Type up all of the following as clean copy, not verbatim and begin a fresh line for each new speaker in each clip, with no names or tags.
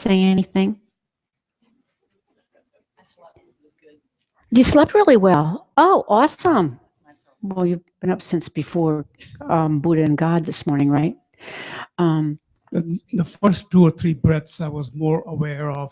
say anything? You slept really well. Oh, awesome. Well, you've been up since before Buddha and God this morning, right?
The first 2 or 3 breaths, I was more aware of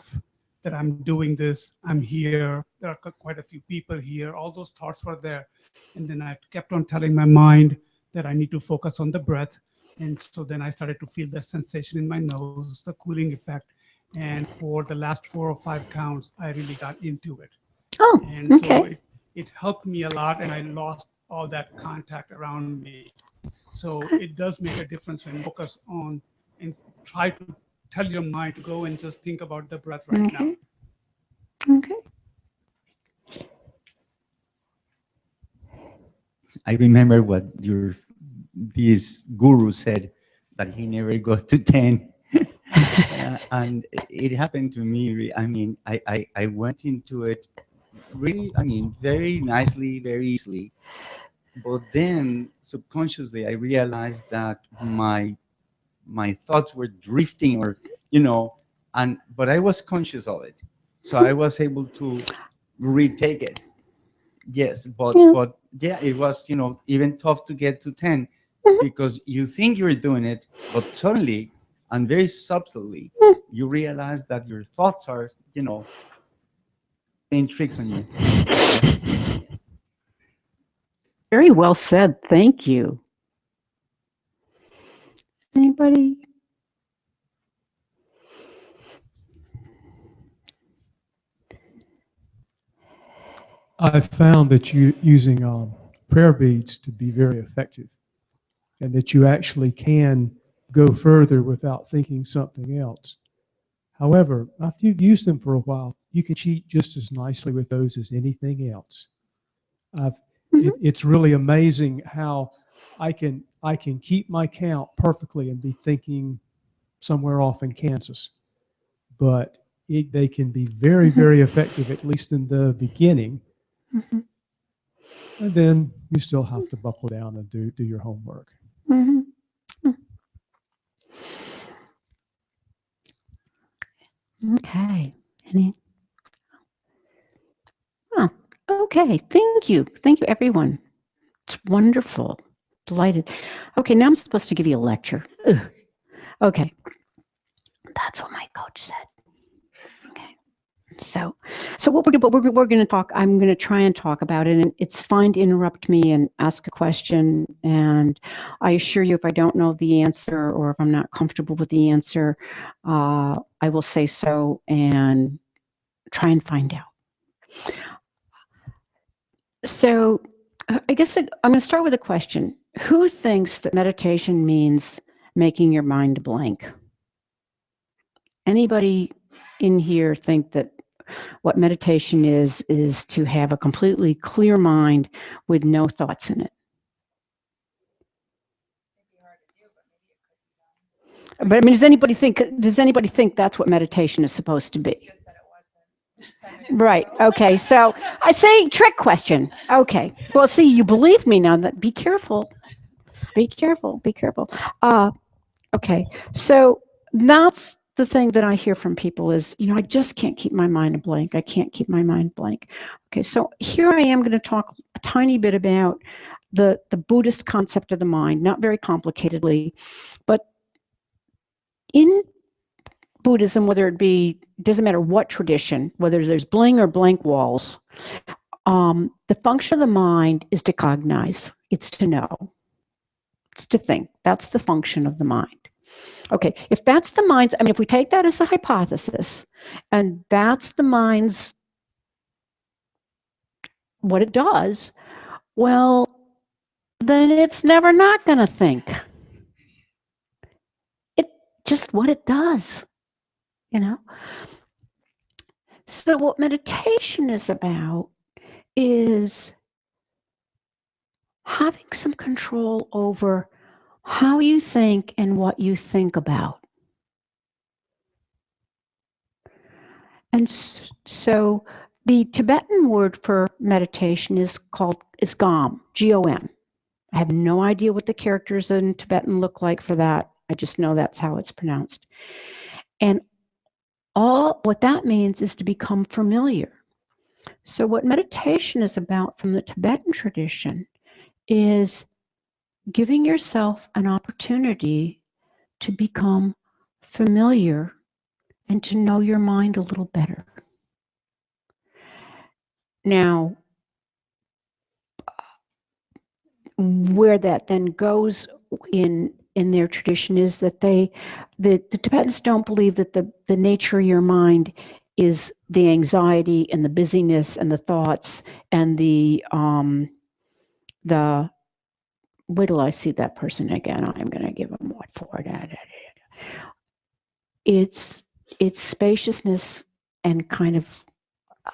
that I'm doing this, I'm here, there are quite a few people here, all those thoughts were there. And then I kept on telling my mind that I need to focus on the breath. And so then I started to feel the sensation in my nose, the cooling effect. And for the last 4 or 5 counts, I really got into it.
Oh,
And
okay.
so it helped me a lot, and I lost all that contact around me. So it does make a difference when you focus on and try to tell your mind to go and just think about the breath right now.
Okay.
I remember what this guru said, that he never got to 10. And it happened to me. I mean, I went into it really, I mean, very nicely, very easily. But then subconsciously, I realized that my thoughts were drifting, or but I was conscious of it, so I was able to retake it. Yes, but yeah, it was even tough to get to 10, because you think you're doing it, but suddenly and very subtly you realize that your thoughts are playing tricks on you.
Very well said. Thank you. Anybody?
I've found that using prayer beads to be very effective, and that you actually can go further without thinking something else. However, after you've used them for a while, you can cheat just as nicely with those as anything else. It's really amazing how I can keep my count perfectly and be thinking somewhere off in Kansas, but they can be very, very effective, at least in the beginning. And then you still have to buckle down and do your homework.
Okay. Oh, okay. Thank you. Thank you, everyone. It's wonderful. Delighted. Okay, now I'm supposed to give you a lecture. Ugh. Okay. That's what my coach said. Okay. So what we're going to talk, I'm going to try and talk about it, and it's fine to interrupt me and ask a question. And I assure you, if I don't know the answer or if I'm not comfortable with the answer, I will say so and try and find out. So I guess I'm going to start with a question. Who thinks that meditation means making your mind blank? Anybody in here think that what meditation is to have a completely clear mind with no thoughts in it? But I mean, does anybody think that's what meditation is supposed to be? Right. Okay. So I say trick question. Okay. Well, see, you believe me now. That be careful. Be careful. Be careful. Okay. So that's the thing that I hear from people is, I just can't keep my mind blank. I can't keep my mind blank. Okay. So here I am going to talk a tiny bit about the Buddhist concept of the mind, not very complicatedly, but in Buddhism, whether it be, doesn't matter what tradition, whether there's bling or blank walls, the function of the mind is to cognize. It's to know. It's to think. That's the function of the mind. Okay, if that's the mind's, if we take that as the hypothesis, and that's the mind's, what it does, well, then it's never not going to think. It's just what it does. So what meditation is about is having some control over how you think and what you think about. And so the Tibetan word for meditation is GOM, G-O-M. I have no idea what the characters in Tibetan look like for that. I just know that's how it's pronounced. And what that means is to become familiar. So what meditation is about from the Tibetan tradition is giving yourself an opportunity to become familiar and to know your mind a little better. Now, where that then goes in their tradition is that the Tibetans don't believe that the nature of your mind is the anxiety and the busyness and the thoughts and the wait till I see that person again. I'm going to give them what for. It's spaciousness and kind of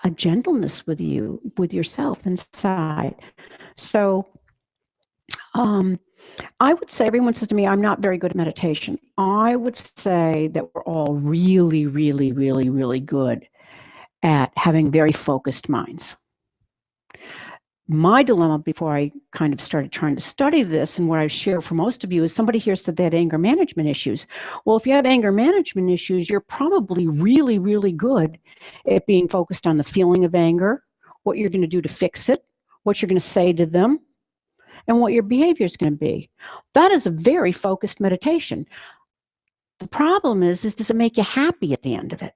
a gentleness with you, with yourself inside. So I would say, everyone says to me, I'm not very good at meditation. I would say that we're all really, really, really, really good at having very focused minds. My dilemma before I kind of started trying to study this, and what I share for most of you, is somebody here said they had anger management issues. Well, if you have anger management issues, you're probably really, really good at being focused on the feeling of anger, what you're going to do to fix it, what you're going to say to them, and what your behavior is going to be. That is a very focused meditation. The problem is does it make you happy at the end of it?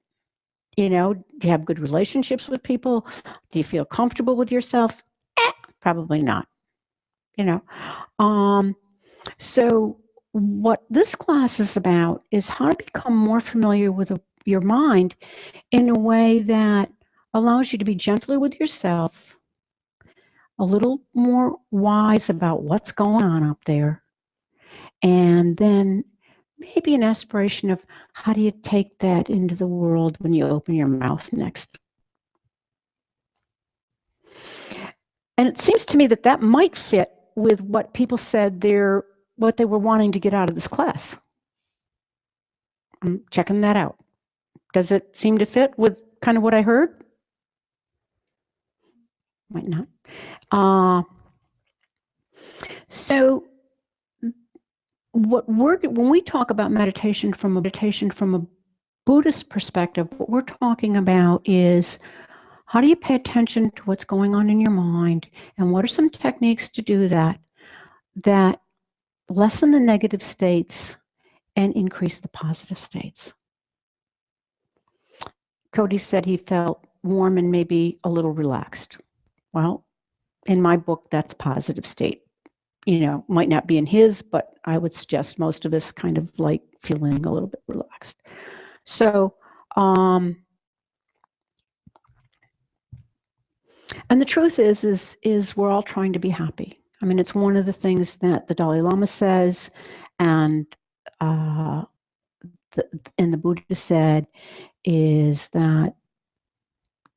You know, do you have good relationships with people? Do you feel comfortable with yourself? Probably not. You know, so what this class is about is how to become more familiar with your mind in a way that allows you to be gentler with yourself, a little more wise about what's going on up there, and then maybe an aspiration of how do you take that into the world when you open your mouth next. And it seems to me that that might fit with what people said what they were wanting to get out of this class. I'm checking that out. Does it seem to fit with kind of what I heard? Might not. So when we talk about meditation from a Buddhist perspective, what we're talking about is how do you pay attention to what's going on in your mind, and what are some techniques to do that lessen the negative states and increase the positive states. Cody said he felt warm and maybe a little relaxed. Well, in my book, that's positive state. You know, might not be in his, but I would suggest most of us kind of like feeling a little bit relaxed. So, and the truth is we're all trying to be happy. I mean, it's one of the things that the Dalai Lama says, and the Buddha said, is that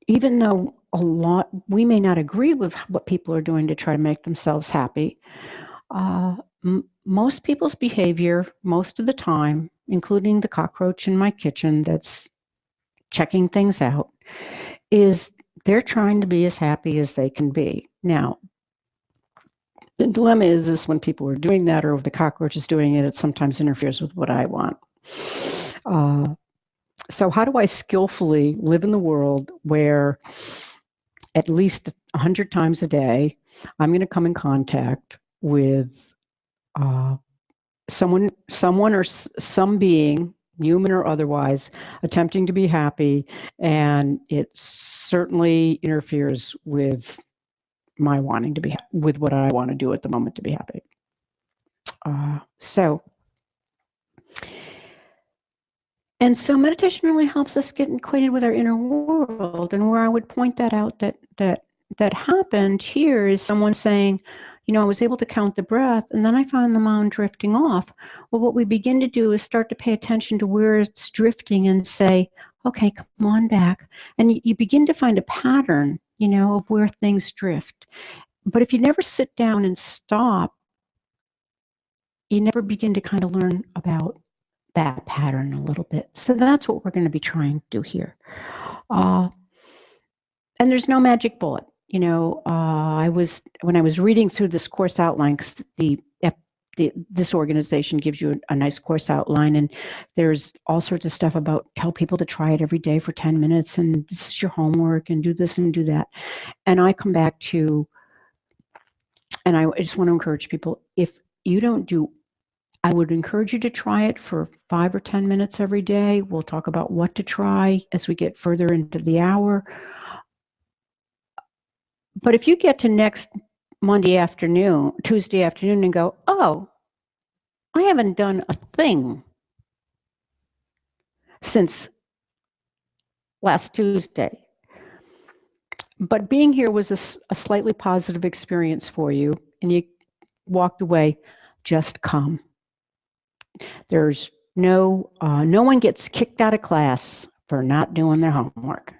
even though we may not agree with what people are doing to try to make themselves happy, most people's behavior, most of the time, including the cockroach in my kitchen that's checking things out, is they're trying to be as happy as they can be. Now, the dilemma is when people are doing that, or if the cockroach is doing it, it sometimes interferes with what I want. So how do I skillfully live in the world where at least 100 times a day, I'm going to come in contact with someone or some being, human or otherwise, attempting to be happy, and it certainly interferes with my wanting to be with what I want to do at the moment to be happy. So meditation really helps us get acquainted with our inner world. And where I would point that out that happened here is someone saying, you know, I was able to count the breath, and then I found the mind drifting off. Well, what we begin to do is start to pay attention to where it's drifting and say, okay, come on back. And you begin to find a pattern, you know, of where things drift. But if you never sit down and stop, you never begin to kind of learn about that pattern a little bit. So that's what we're going to be trying to do here. And there's no magic bullet. You know, when I was reading through this course outline, because the this organization gives you a nice course outline, and there's all sorts of stuff about tell people to try it every day for 10 minutes, and this is your homework, and do this and do that. And I come back to, and I just want to encourage people, if you don't do, I would encourage you to try it for 5 or 10 minutes every day. We'll talk about what to try as we get further into the hour. But if you get to next Tuesday afternoon, and go, oh, I haven't done a thing since last Tuesday, but being here was a slightly positive experience for you, and you walked away, just come. There's no one gets kicked out of class for not doing their homework.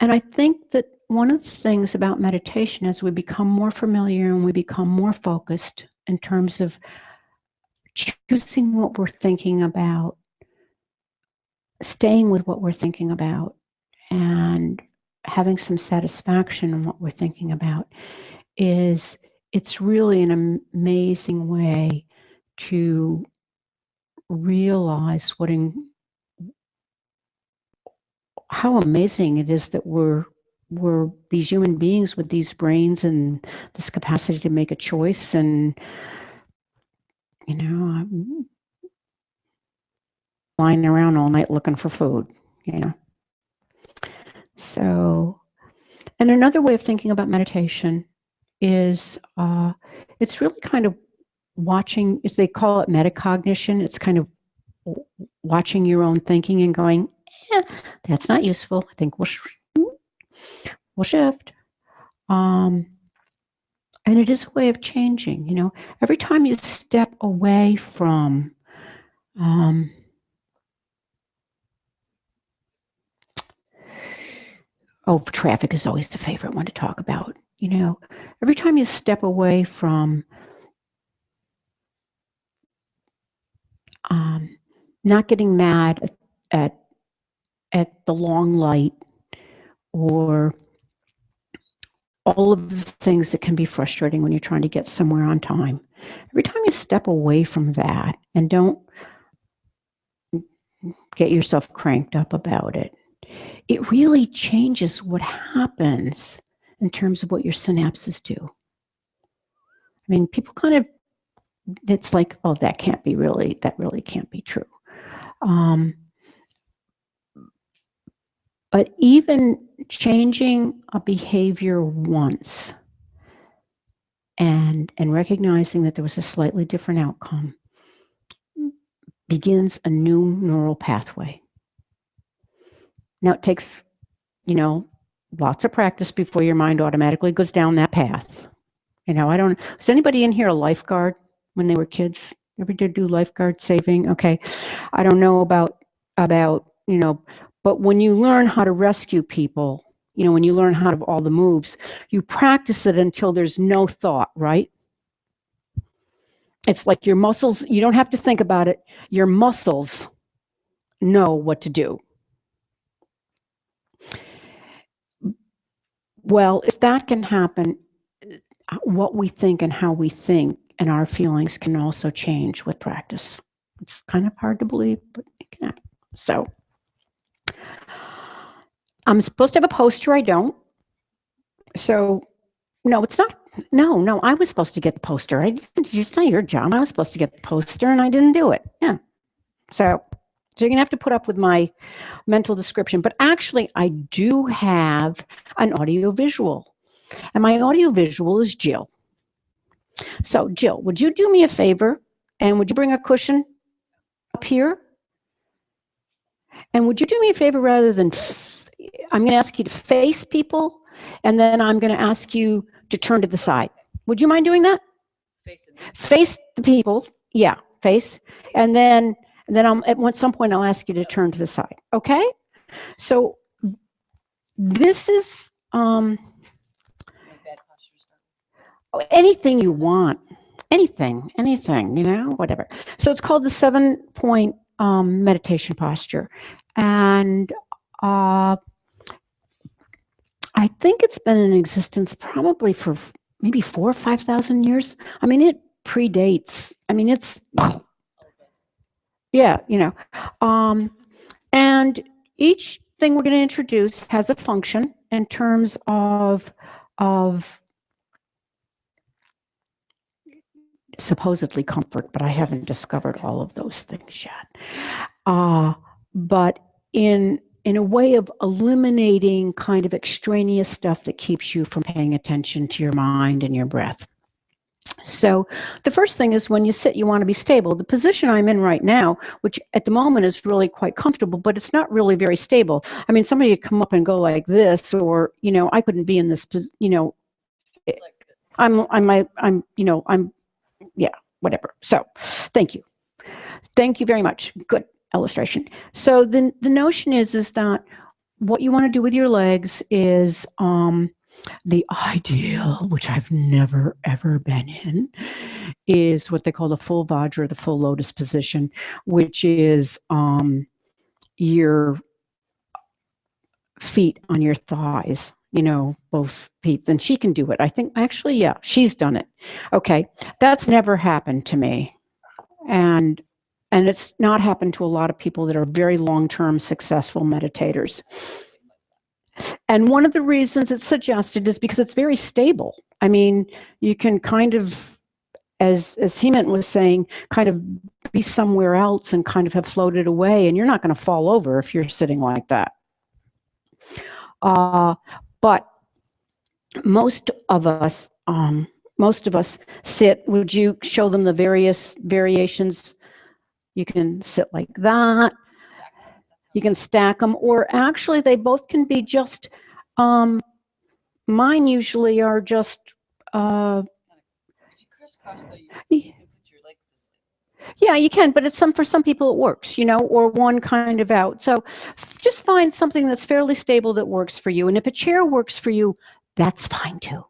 And I think that one of the things about meditation is we become more familiar and we become more focused in terms of choosing what we're thinking about, staying with what we're thinking about, and having some satisfaction in what we're thinking about. It's really an amazing way to realize how amazing it is that we're these human beings with these brains and this capacity to make a choice. And I'm lying around all night looking for food, So, and another way of thinking about meditation is it's really kind of watching, as they call it, metacognition. It's kind of watching your own thinking and going, that's not useful. I think we'll shift. And it is a way of changing. Every time you step away from traffic is always the favorite one to talk about. Every time you step away from not getting mad at the long light, or all of the things that can be frustrating when you're trying to get somewhere on time. Every time you step away from that and don't get yourself cranked up about it, it really changes what happens in terms of what your synapses do. I mean, people kind of, it's like, oh, that really can't be true. But even changing a behavior once and recognizing that there was a slightly different outcome begins a new neural pathway. Now it takes, lots of practice before your mind automatically goes down that path. Was anybody in here a lifeguard when they were kids? Ever did do lifeguard saving? Okay. I don't know about, but when you learn how to rescue people, when you learn how to all the moves, you practice it until there's no thought, right? It's like your muscles, you don't have to think about it. Your muscles know what to do. Well, if that can happen, what we think and how we think and our feelings can also change with practice. It's kind of hard to believe, but it can happen. So, I'm supposed to have a poster. I don't. So, no, it's not. No, I was supposed to get the poster. It's not your job. I was supposed to get the poster and I didn't do it. Yeah. So you're going to have to put up with my mental description. But actually, I do have an audio visual. And my audio visual is Jill. So, Jill, would you do me a favor? And would you bring a cushion up here? And would you do me a favor, rather than, I'm going to ask you to face people, and then I'm going to ask you to turn to the side. Would you mind doing that? Face the people. Yeah, face. And then at some point, I'll ask you to turn to the side. Okay? So this is anything you want. Anything, whatever. So it's called the 7-point meditation posture. And I I think it's been in existence probably for maybe 4,000 or 5,000 years. I mean, it predates. I mean, it's yeah, and each thing we're going to introduce has a function in terms of supposedly comfort, but I haven't discovered all of those things yet. But in a way of eliminating kind of extraneous stuff that keeps you from paying attention to your mind and your breath. So the first thing is when you sit, you want to be stable. The position I'm in right now, which at the moment is really quite comfortable, but it's not really very stable. I mean, somebody could come up and go like this, or, I couldn't be in this, yeah, whatever. So thank you. Thank you very much. Good illustration. So the notion is that what you want to do with your legs is the ideal, which I've never, ever been in, is what they call the full Vajra, the full lotus position, which is your feet on your thighs, both feet. And she can do it. I think, actually, yeah, she's done it. Okay, that's never happened to me. And it's not happened to a lot of people that are very long-term successful meditators. And one of the reasons it's suggested is because it's very stable. I mean, you can kind of, as Hemant was saying, kind of be somewhere else and kind of have floated away, and you're not going to fall over if you're sitting like that. But most of us sit. Would you show them the various variations? You can sit like that. You can stack them, or actually they both can be just, mine usually are just,
If you crisscross though, you can put your legs to sleep.
Yeah, you can, but for some people it works, or one kind of out. So just find something that's fairly stable that works for you. And if a chair works for you, that's fine too.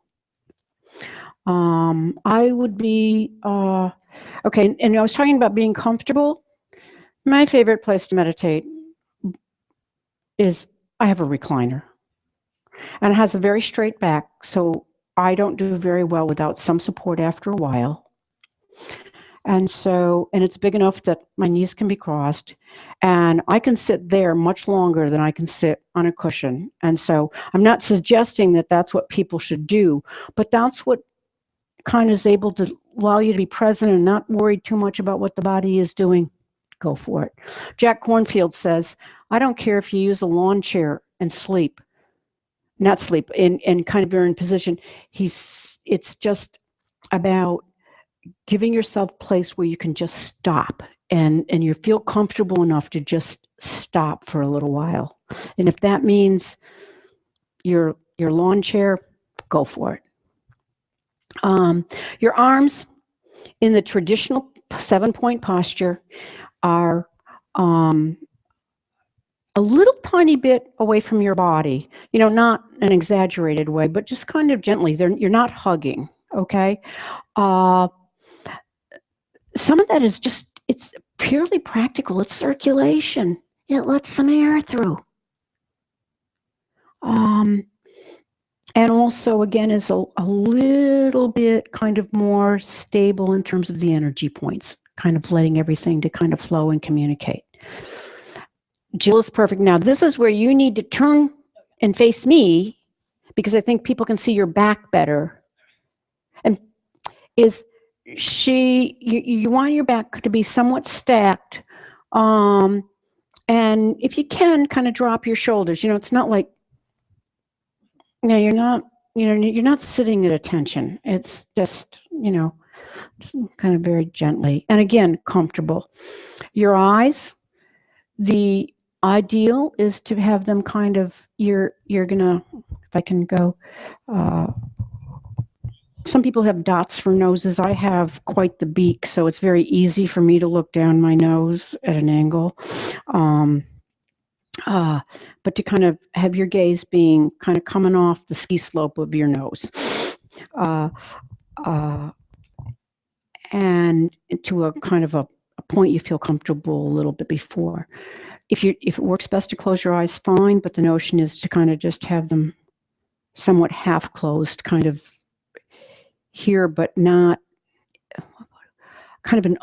I would be, okay, and I was talking about being comfortable. My favorite place to meditate is I have a recliner. And it has a very straight back, so I don't do very well without some support after a while. And it's big enough that my knees can be crossed, and I can sit there much longer than I can sit on a cushion. And so I'm not suggesting that that's what people should do, but that's what kind of is able to allow you to be present and not worried too much about what the body is doing. Go for it. Jack Kornfield says, I don't care if you use a lawn chair and sleep. Not sleep, and kind of you're in position. It's just about giving yourself a place where you can just stop and you feel comfortable enough to just stop for a little while. And if that means your lawn chair, go for it. Your arms in the traditional 7-point posture are a little tiny bit away from your body, not an exaggerated way, but just kind of gently. You're not hugging, okay? Some of that is just, it's purely practical. It's circulation. It lets some air through. And also, again, is a little bit kind of more stable in terms of the energy points, kind of letting everything to kind of flow and communicate. Jill is perfect. Now, this is where you need to turn and face me, because I think people can see your back better. And you want your back to be somewhat stacked. And if you can, kind of drop your shoulders. It's not like, you're not sitting at attention. It's just, just kind of very gently. And again, comfortable. Your eyes, the ideal is to have them kind of, you're gonna, if I can go, some people have dots for noses. I have quite the beak, so it's very easy for me to look down my nose at an angle. But to kind of have your gaze being kind of coming off the ski slope of your nose. And to a kind of a point you feel comfortable a little bit before. If it works best to close your eyes, fine, but the notion is to kind of just have them somewhat half closed, kind of here, but not kind of an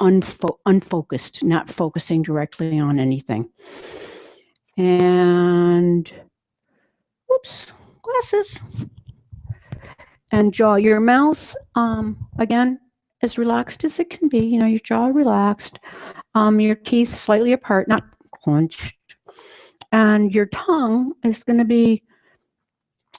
unfocused, not focusing directly on anything. And whoops, glasses. And jaw, your mouth, again, as relaxed as it can be, you know, your jaw relaxed, your teeth slightly apart, not clenched. And your tongue is going to be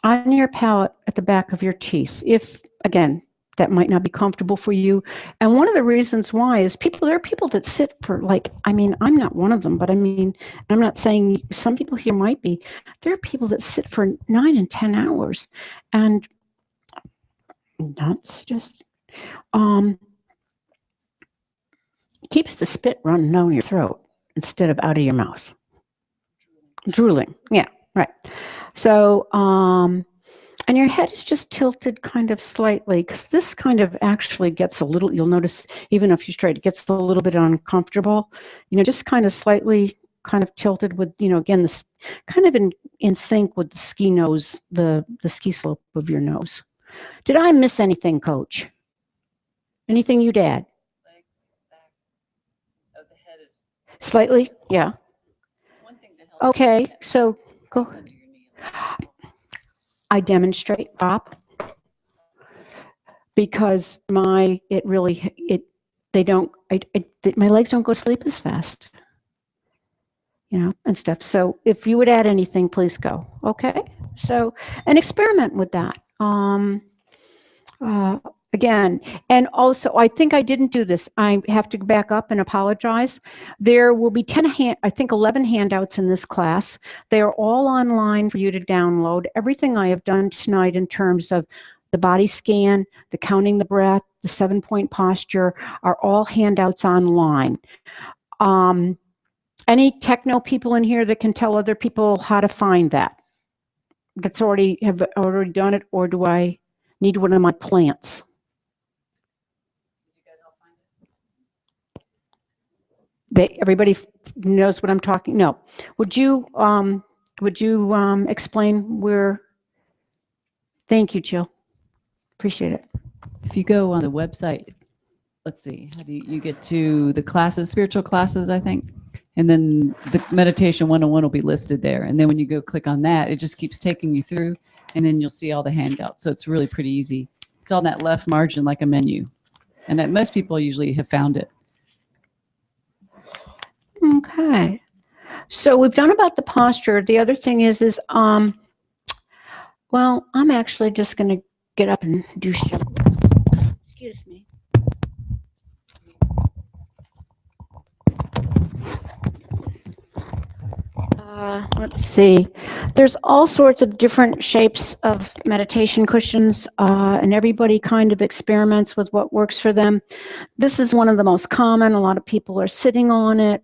on your palate at the back of your teeth. If, again, that might not be comfortable for you. And one of the reasons why is there are people that sit for like, I mean, I'm not one of them, but I mean, I'm not saying some people here might be. There are people that sit for 9 and 10 hours. And that's just, keeps the spit running down your throat instead of out of your mouth. Drooling, yeah, right. So, and your head is just tilted kind of slightly, because this kind of actually gets a little, you'll notice, even if you straight, it gets a little bit uncomfortable, you know, just kind of slightly kind of tilted with, you know, again, this kind of in sync with the ski nose, the ski slope of your nose. Did I miss anything, Coach? Anything you'd add?
Legs, back of the head is
Slightly, yeah.
one thing that helps.
Okay, so go.
Under your knee.
I demonstrate drop because my legs don't go to sleep as fast, you know, and stuff. So if you would add anything, please go. Okay. So, and experiment with that. Again, and also, I think I didn't do this. I have to back up and apologize. There will be 11 handouts in this class. They are all online for you to download. Everything I have done tonight in terms of the body scan, the counting the breath, the 7-point posture are all handouts online. Any techno people in here that can tell other people how to find that? Have already done it, or do I need one of my plants? Everybody knows what I'm talking. No, would you explain where? Thank you, Jill. Appreciate it.
If you go on the website, let's see, how do you get to the classes, spiritual classes, I think, and then the meditation 101 will be listed there. And then when you go click on that, it just keeps taking you through, and then you'll see all the handouts. So it's really pretty easy. It's on that left margin like a menu, and that most people usually have found it.
Okay, so we've done about the posture. The other thing is well, I'm actually just going to get up and do shit. Excuse me. Let's see. There's all sorts of different shapes of meditation cushions, and everybody kind of experiments with what works for them. This is one of the most common. A lot of people are sitting on it.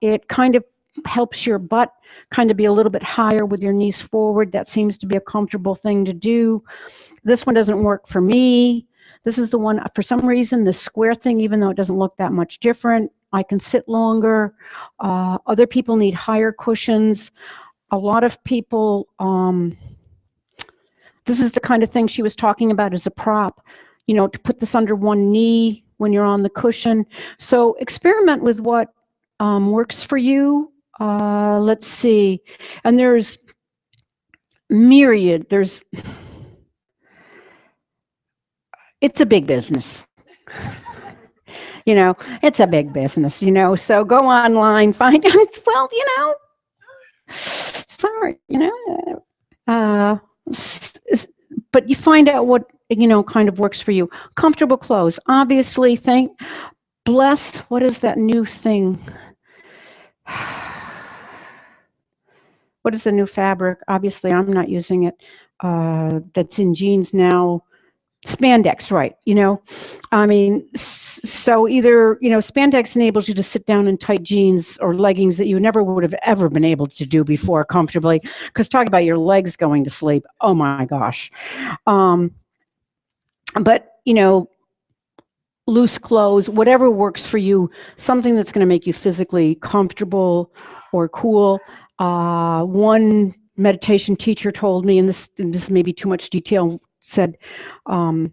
It kind of helps your butt kind of be a little bit higher with your knees forward. That seems to be a comfortable thing to do. This one doesn't work for me. This is the one, for some reason, the square thing, even though it doesn't look that much different, I can sit longer. Other people need higher cushions. A lot of people, this is the kind of thing she was talking about as a prop, you know, to put this under one knee when you're on the cushion. So experiment with what works for you. Let's see. And there's myriad. It's a big business. You know, it's a big business, you know, so go online, find out, well, you know, sorry, you know, but you find out what, you know, kind of works for you. Comfortable clothes, obviously, bless, what is that new thing? What is the new fabric? Obviously, I'm not using it. That's in jeans now. Spandex, right? You know, I mean, so either, you know, spandex enables you to sit down in tight jeans or leggings that you never would have ever been able to do before comfortably. Because talking about your legs going to sleep, oh my gosh. But, you know, loose clothes, whatever works for you, something that's going to make you physically comfortable or cool. One meditation teacher told me, and this may be too much detail, said to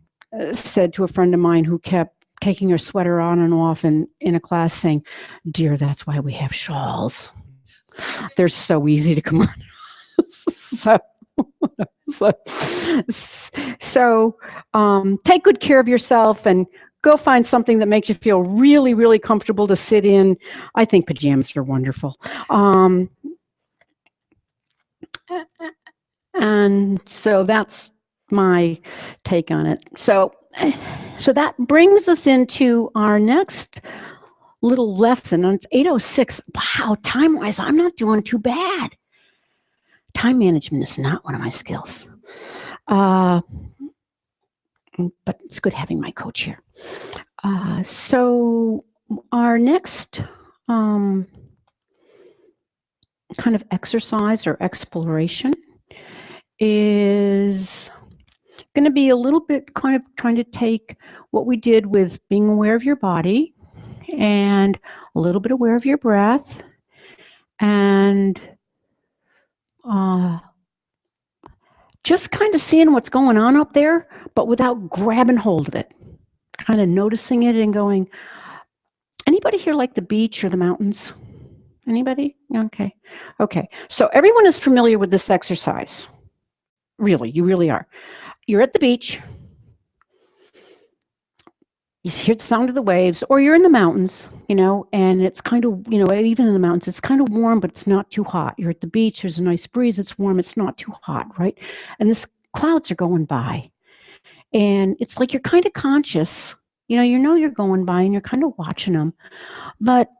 a friend of mine who kept taking her sweater on and off in a class, saying, "Dear, that's why we have shawls. They're so easy to come on." So take good care of yourself and go find something that makes you feel really, really comfortable to sit in. I think pajamas are wonderful. And so that's my take on it. So that brings us into our next little lesson. And it's 8:06. Wow, time-wise, I'm not doing too bad. Time management is not one of my skills. But it's good having my coach here. So our next kind of exercise or exploration is going to be a little bit kind of trying to take what we did with being aware of your body and a little bit aware of your breath and just kind of seeing what's going on up there, but without grabbing hold of it, kind of noticing it and going, anybody here like the beach or the mountains? Anybody? Okay. Okay. So everyone is familiar with this exercise. Really, you really are. You're at the beach. You hear the sound of the waves, or you're in the mountains, and it's kind of, even in the mountains, it's kind of warm, but it's not too hot. You're at the beach, there's a nice breeze, it's warm, it's not too hot, right? And the clouds are going by. And it's like you're kind of conscious, you're going by and you're kind of watching them, but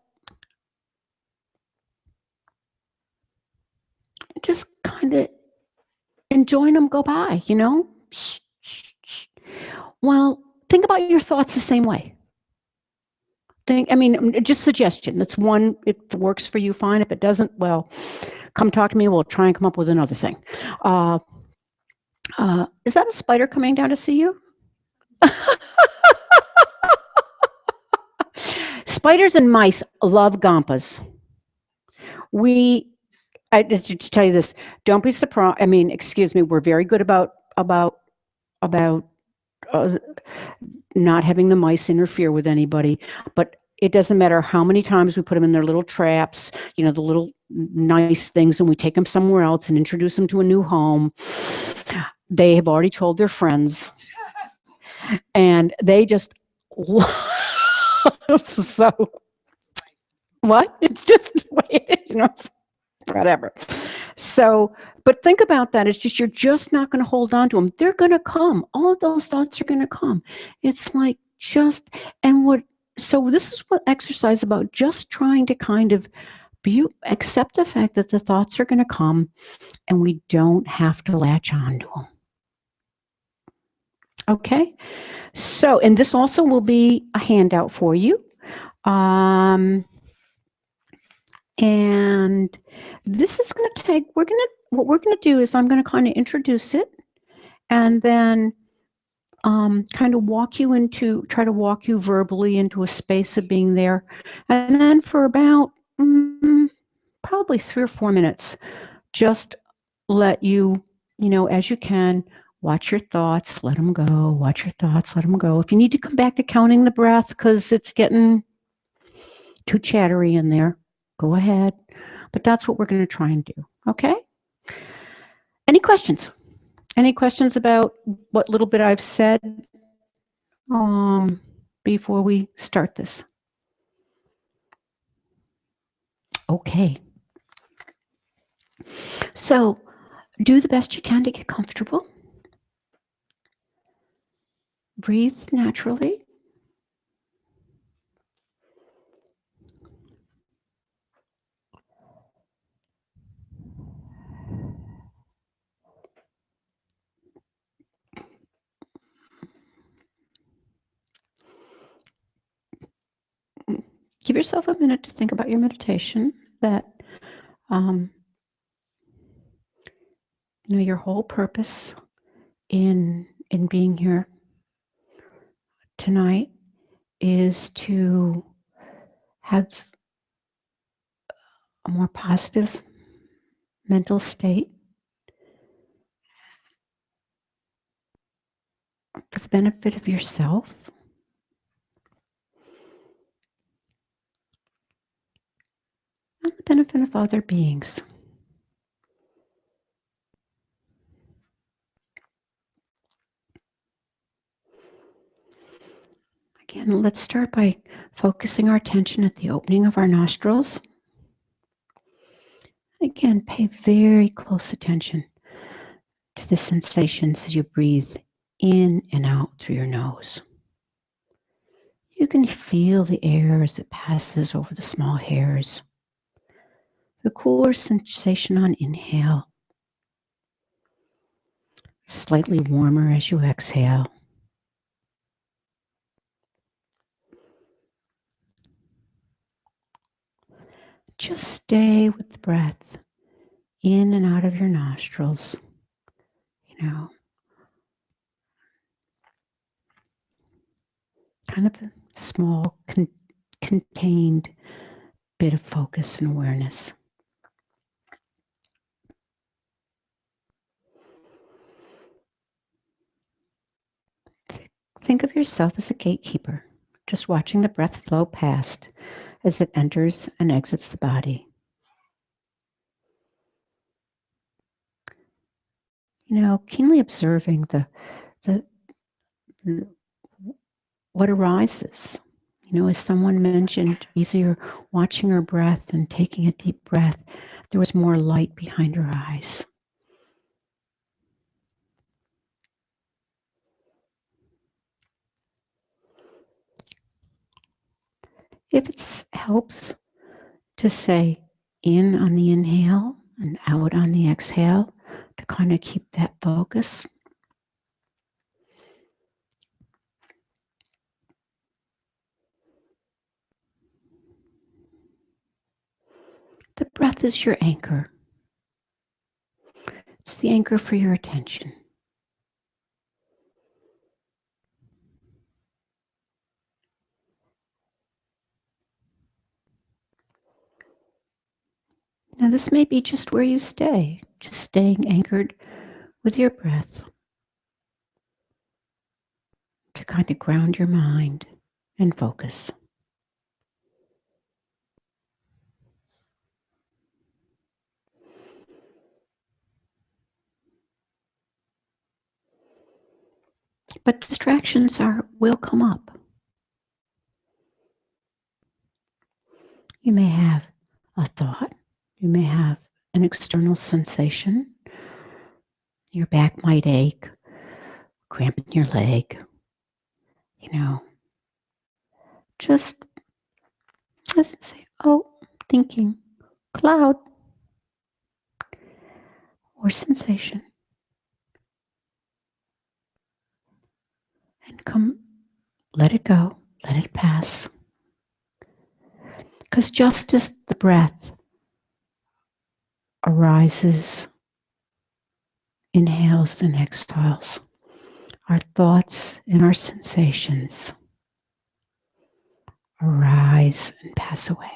just kind of enjoying them go by, Well, think about your thoughts the same way. Just suggestion. That's one. If it works for you, fine. If it doesn't, well, come talk to me. We'll try and come up with another thing. Is that a spider coming down to see you? Spiders and mice love Gompas. To tell you this, don't be surprised. Excuse me. We're very good about not having the mice interfere with anybody, but it doesn't matter how many times we put them in their little traps, the little nice things, and we take them somewhere else and introduce them to a new home. They have already told their friends, and they just so what? It's just the way it is, whatever. So, but think about that. It's just, you're just not going to hold on to them. They're going to come. All of those thoughts are going to come. It's like so this is what exercise is about, just trying to kind of accept the fact that the thoughts are going to come and we don't have to latch on to them. Okay? So, and this also will be a handout for you. And this is going to take, what we're going to do is I'm going to kind of introduce it and then kind of try to walk you verbally into a space of being there. And then for about probably 3 or 4 minutes, just let you, as you can, watch your thoughts, let them go, watch your thoughts, let them go. If you need to come back to counting the breath because it's getting too chattery in there, go ahead. But that's what we're going to try and do. Okay? Any questions? Any questions about what little bit I've said before we start this? Okay. So do the best you can to get comfortable. Breathe naturally. Give yourself a minute to think about your meditation, that your whole purpose in being here tonight is to have a more positive mental state for the benefit of yourself and the benefit of other beings. Again, let's start by focusing our attention at the opening of our nostrils. Again, pay very close attention to the sensations as you breathe in and out through your nose. You can feel the air as it passes over the small hairs. The cooler sensation on inhale, slightly warmer as you exhale. Just stay with the breath in and out of your nostrils, kind of a small, contained bit of focus and awareness. Think of yourself as a gatekeeper, just watching the breath flow past as it enters and exits the body. Keenly observing what arises. As someone mentioned, easier watching her breath and taking a deep breath. There was more light behind her eyes. If it helps to say in on the inhale and out on the exhale to kind of keep that focus. The breath is your anchor. It's the anchor for your attention. Now, this may be just where you stay, just staying anchored with your breath to kind of ground your mind and focus. But distractions will come up. You may have a thought. You may have an external sensation. Your back might ache, cramp in your leg. Just as I say, thinking, cloud, or sensation. And let it go, let it pass. Because just as the breath arises, inhales and exhales, our thoughts and our sensations arise and pass away.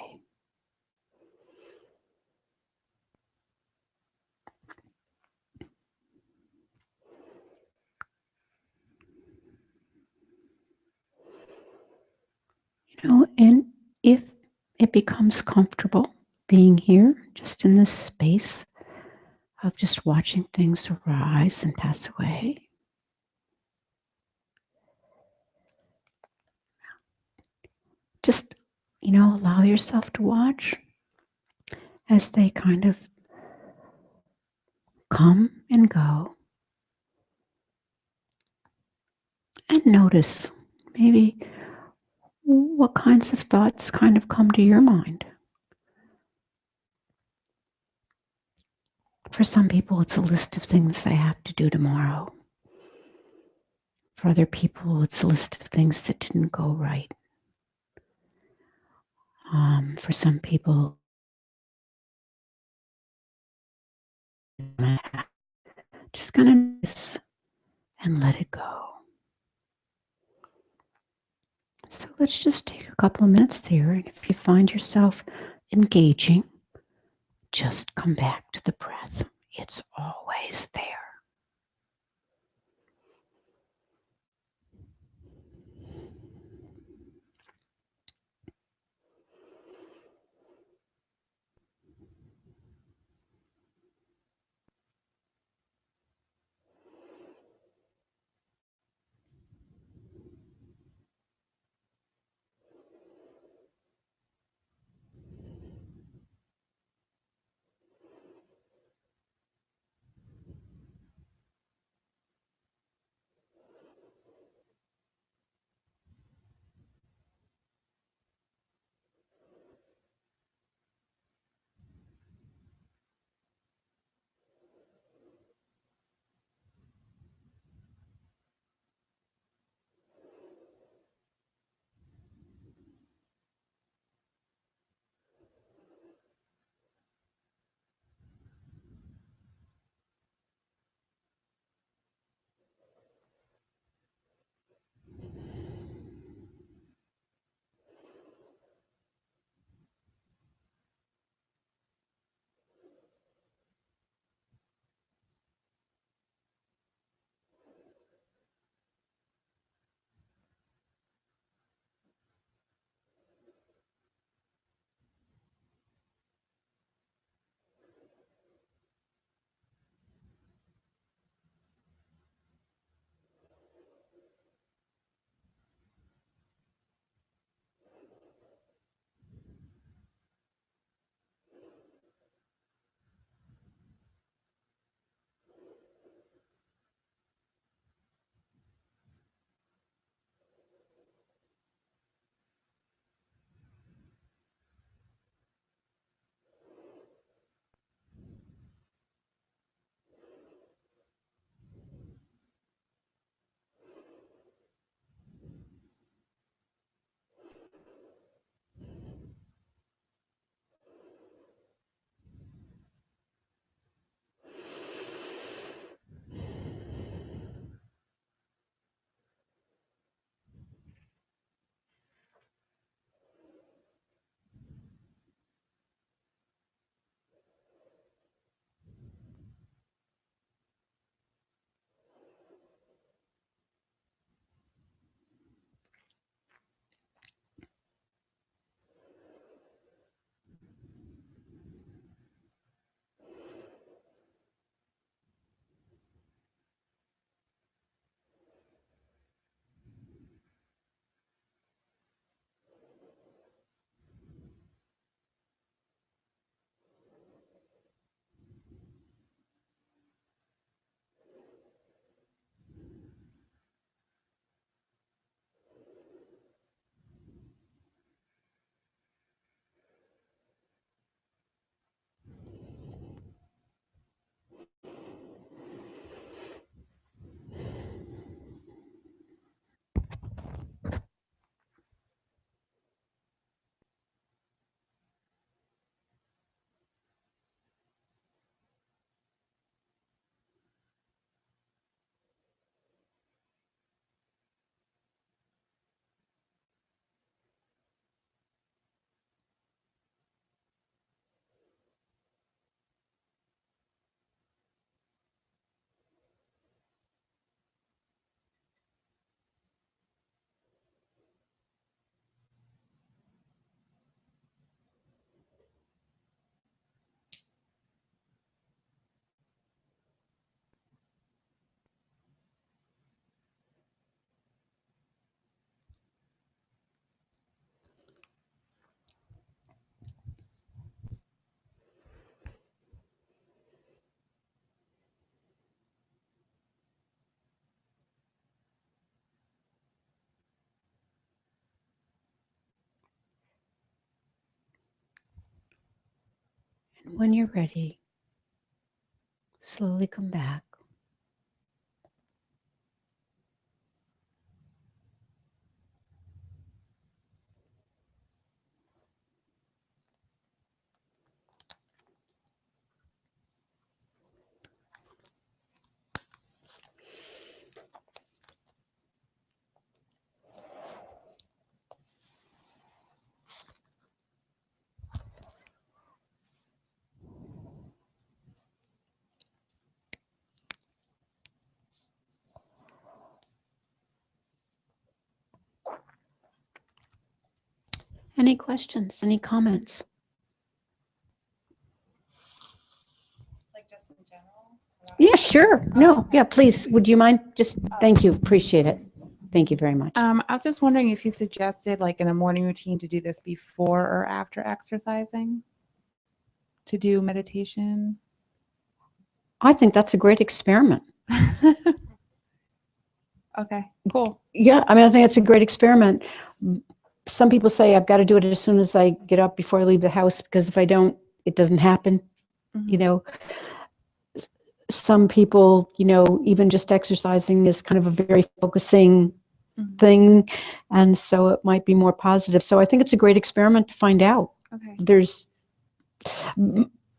And if it becomes comfortable being here, just in this space of just watching things arise and pass away, just, allow yourself to watch as they kind of come and go. And notice maybe what kinds of thoughts kind of come to your mind. For some people, it's a list of things they have to do tomorrow. For other people, it's a list of things that didn't go right. For some people, just kind of notice and let it go. So let's just take a couple of minutes there, and if you find yourself engaging, just come back to the breath. It's always there. When you're ready, slowly come back. Any questions? Any comments?
Like just in general?
Yeah, sure. No, yeah, please. Would you mind? Just thank you. Appreciate it. Thank you very much.
I was just wondering if you suggested like in a morning routine to do this before or after exercising? To do meditation?
I think that's a great experiment.
Okay, cool.
Yeah, I mean, I think it's a great experiment. Some people say I've got to do it as soon as I get up before I leave the house because if I don't, it doesn't happen. You know, some people, you know, even just exercising is kind of a very focusing thing. And so it might be more positive. So I think it's a great experiment to find out.
Okay.
There's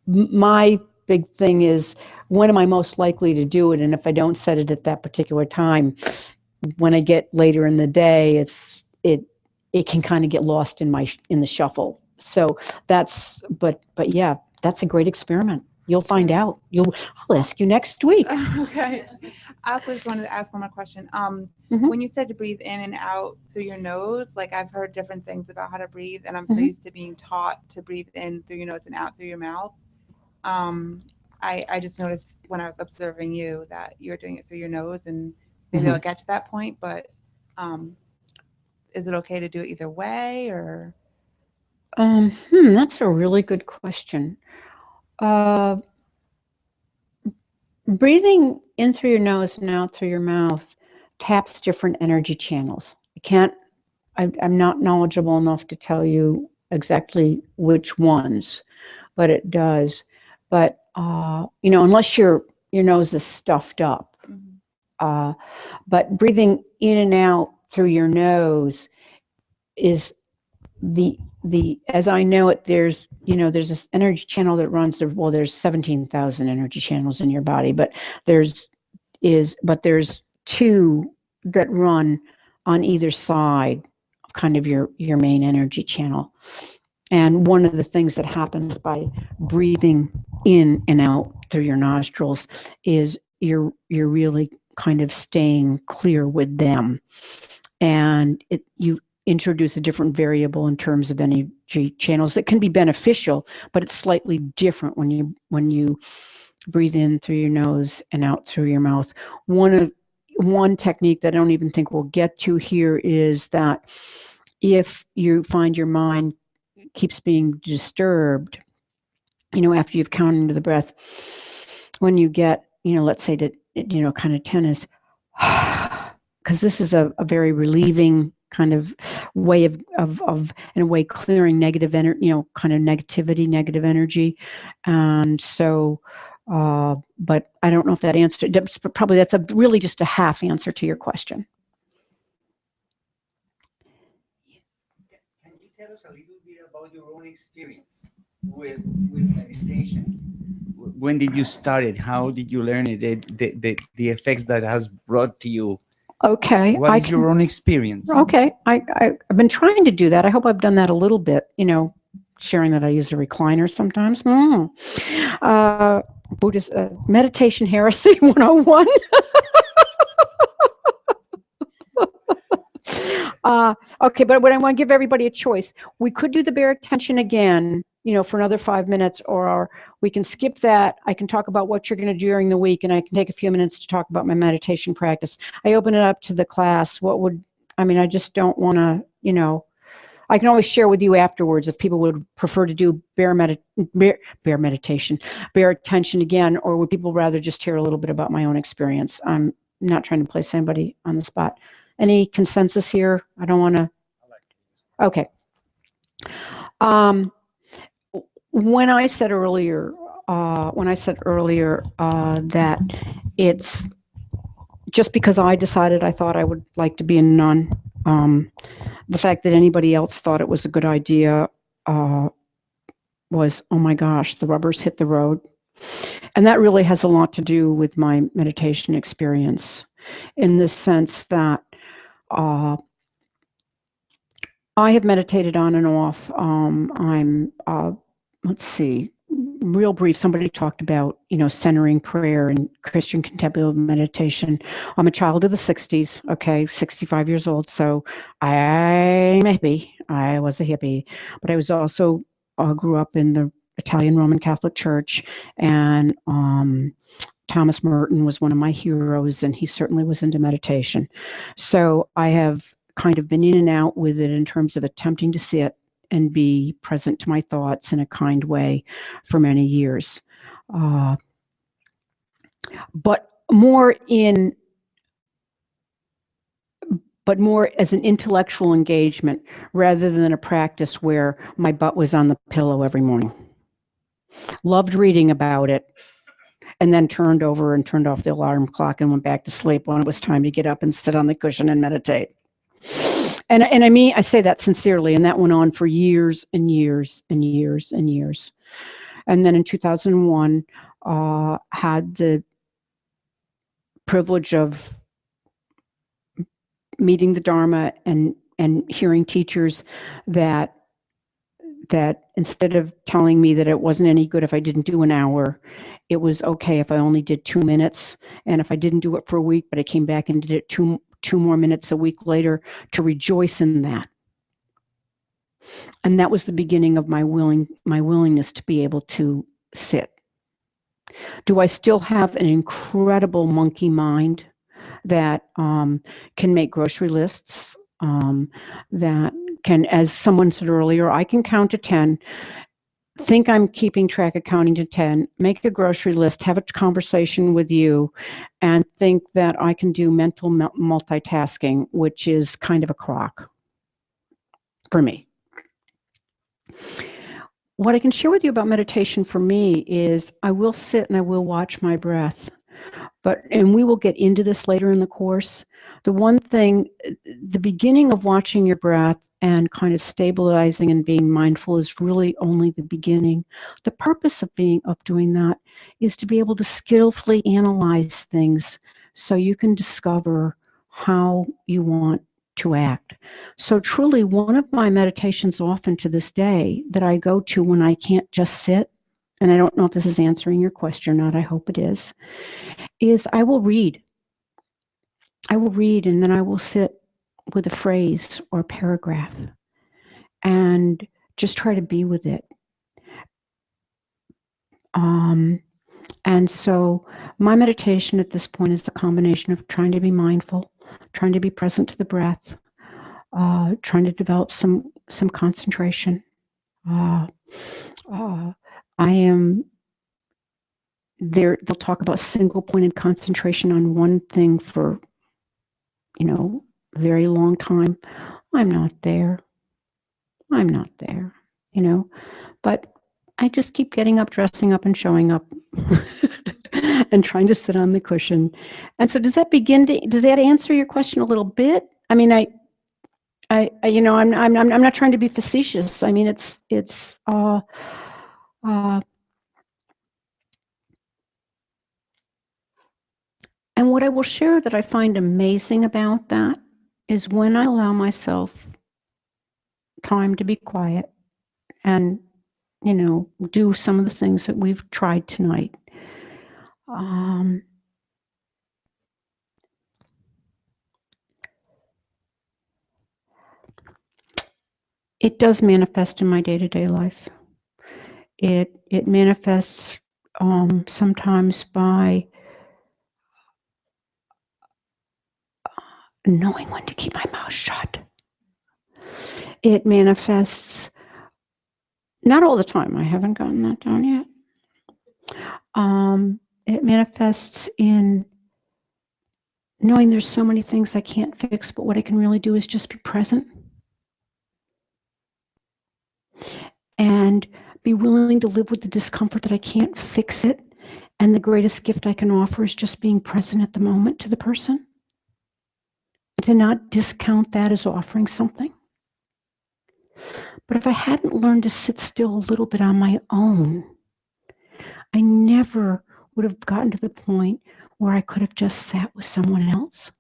my big thing is when am I most likely to do it? And if I don't set it at that particular time, when I get later in the day, it can kind of get lost in the shuffle. So that's, but yeah, that's a great experiment. You'll find out. I'll ask you next week.
Okay. I also just wanted to ask one more question.
Mhm.
When you said to breathe in and out through your nose, like I've heard different things about how to breathe, and I'm so
Mhm.
used to being taught to breathe in through your nose and out through your mouth. I just noticed when I was observing you that you were doing it through your nose, and maybe I'll get to that point, but is it okay to do it either way or?
That's a really good question. Breathing in through your nose and out through your mouth taps different energy channels. I'm not knowledgeable enough to tell you exactly which ones, but it does. But, you know, unless your nose is stuffed up. But breathing in and out through your nose is as I know it, there's this energy channel that runs well, there's 17,000 energy channels in your body, but there's two that run on either side of kind of your main energy channel. And one of the things that happens by breathing in and out through your nostrils is you're really kind of staying clear with them. And you introduce a different variable in terms of energy channels that can be beneficial, but it's slightly different when you breathe in through your nose and out through your mouth. One technique that I don't even think we'll get to here is that if you find your mind keeps being disturbed, you know, after you've counted into the breath, when you get, you know, let's say that, you know, kind of 10 is, because this is a very relieving kind of way of in a way clearing negative energy, you know, kind of negative energy. And so, but I don't know if that answered, probably that's really just a half answer to your question.
Can you tell us a little bit about your own experience with meditation? When did you start it? How did you learn it? The effects that has brought to you?
Okay.
What is your own experience?
Okay. I've been trying to do that. I hope I've done that a little bit, you know, sharing that I use a recliner sometimes. Buddhist meditation heresy 101. Okay, but what I want to give everybody a choice. We could do the bare attention again, you know, for another 5 minutes, or we can skip that. I can talk about what you're going to do during the week, and I can take a few minutes to talk about my meditation practice. I open it up to the class. I just don't want to, you know, I can always share with you afterwards if people would prefer to do bare meditation, bare attention again, or would people rather just hear a little bit about my own experience? I'm not trying to place anybody on the spot. Any consensus here? I don't want to. Okay. when I said earlier, that it's just because I decided I thought I would like to be a nun, the fact that anybody else thought it was a good idea was, oh my gosh, the rubber's hit the road. And that really has a lot to do with my meditation experience, in the sense that I have meditated on and off. Let's see, real brief, somebody talked about, centering prayer and Christian contemplative meditation. I'm a child of the 60s, okay, 65 years old. So I'm a hippie. I was a hippie, but I was also grew up in the Italian Roman Catholic Church, and Thomas Merton was one of my heroes, and he certainly was into meditation. So I have kind of been in and out with it in terms of attempting to sit and be present to my thoughts in a kind way for many years. But more as an intellectual engagement rather than a practice where my butt was on the pillow every morning. Loved reading about it, and then turned over and turned off the alarm clock and went back to sleep when it was time to get up and sit on the cushion and meditate. And I mean, I say that sincerely, and that went on for years and years and years and years. And then in 2001, had the privilege of meeting the Dharma and hearing teachers that instead of telling me that it wasn't any good if I didn't do an hour, it was okay if I only did 2 minutes. And if I didn't do it for a week, but I came back and did it two more minutes a week later, to rejoice in that. And that was the beginning of my willingness to be able to sit. Do I still have an incredible monkey mind that can make grocery lists, that can, as someone said earlier, I can count to 10, think I'm keeping track of counting to 10, make a grocery list, have a conversation with you, and think that I can do mental multitasking, which is kind of a crock for me. What I can share with you about meditation for me is I will sit and I will watch my breath. And we will get into this later in the course. The one thing, the beginning of watching your breath and kind of stabilizing and being mindful is really only the beginning. The purpose of doing that is to be able to skillfully analyze things so you can discover how you want to act. So truly, one of my meditations often to this day that I go to when I can't just sit, and I don't know if this is answering your question or not, I hope it is I will read. I will read, and then I will sit with a phrase or a paragraph and just try to be with it. And so my meditation at this point is a combination of trying to be mindful, trying to be present to the breath, trying to develop some concentration. I am there. They'll talk about single pointed concentration on one thing for, a very long time. I'm not there. But I just keep getting up, dressing up, and showing up and trying to sit on the cushion. And so does that answer your question a little bit? I mean, I'm not trying to be facetious. I mean, it's and what I will share that I find amazing about that is when I allow myself time to be quiet and, do some of the things that we've tried tonight. It does manifest in my day-to-day life. It manifests sometimes by knowing when to keep my mouth shut. It manifests, not all the time, I haven't gotten that down yet. It manifests in knowing there's so many things I can't fix, but what I can really do is just be present. And be willing to live with the discomfort that I can't fix it. And the greatest gift I can offer is just being present at the moment to the person. To not discount that as offering something. But if I hadn't learned to sit still a little bit on my own, I never would have gotten to the point where I could have just sat with someone else.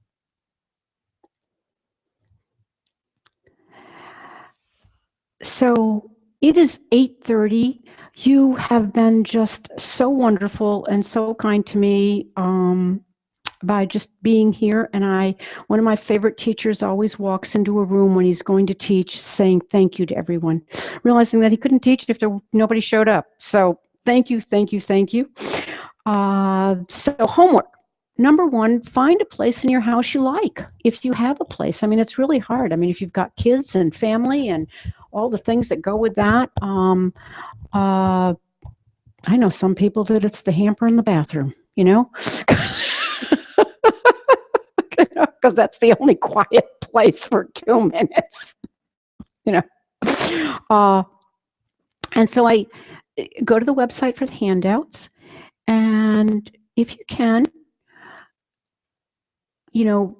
So it is 8:30. You have been just so wonderful and so kind to me by just being here. And one of my favorite teachers always walks into a room when he's going to teach saying thank you to everyone, realizing that he couldn't teach if nobody showed up. So thank you, thank you, thank you. So homework. Number one, find a place in your house you like. If you have a place, I mean, it's really hard. I mean, if you've got kids and family and all the things that go with that, I know some people that it's the hamper in the bathroom, you know, because that's the only quiet place for 2 minutes, you know. And so I go to the website for the handouts, and if you can, you know,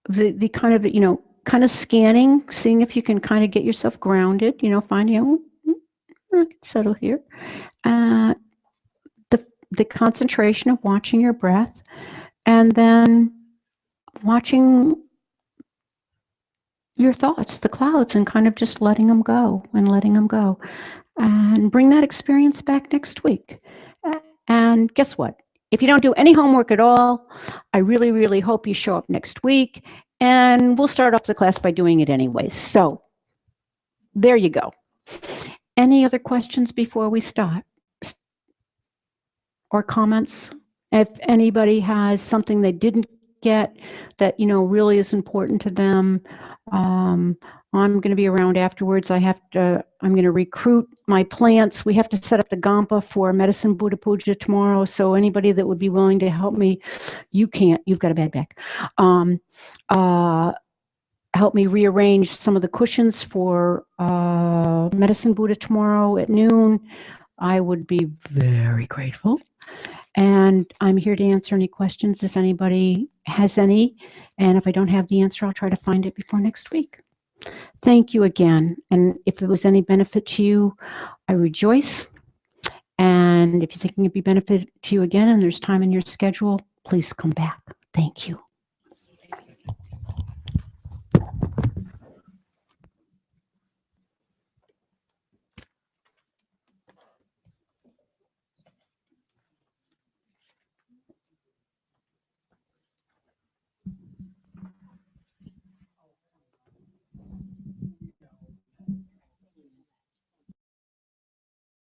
the kind of, you know, kind of scanning, seeing if you can kind of get yourself grounded, you know, finding out, I can settle here. The concentration of watching your breath, and then watching your thoughts, the clouds, and kind of just letting them go and letting them go. And bring that experience back next week. And guess what? If you don't do any homework at all, I really, really hope you show up next week, and we'll start off the class by doing it anyways. So there you go. Any other questions before we start? Or comments? If anybody has something they didn't get that, you know, really is important to them, I'm going to be around afterwards. I'm going to recruit my plants. We have to set up the Gampa for Medicine Buddha Puja tomorrow. So anybody that would be willing to help me, you can't, you've got a bad back. Help me rearrange some of the cushions for Medicine Buddha tomorrow at noon. I would be very grateful. And I'm here to answer any questions if anybody has any. And if I don't have the answer, I'll try to find it before next week. Thank you again. And if it was any benefit to you, I rejoice. And if you think it would be benefit to you again and there's time in your schedule, please come back. Thank you.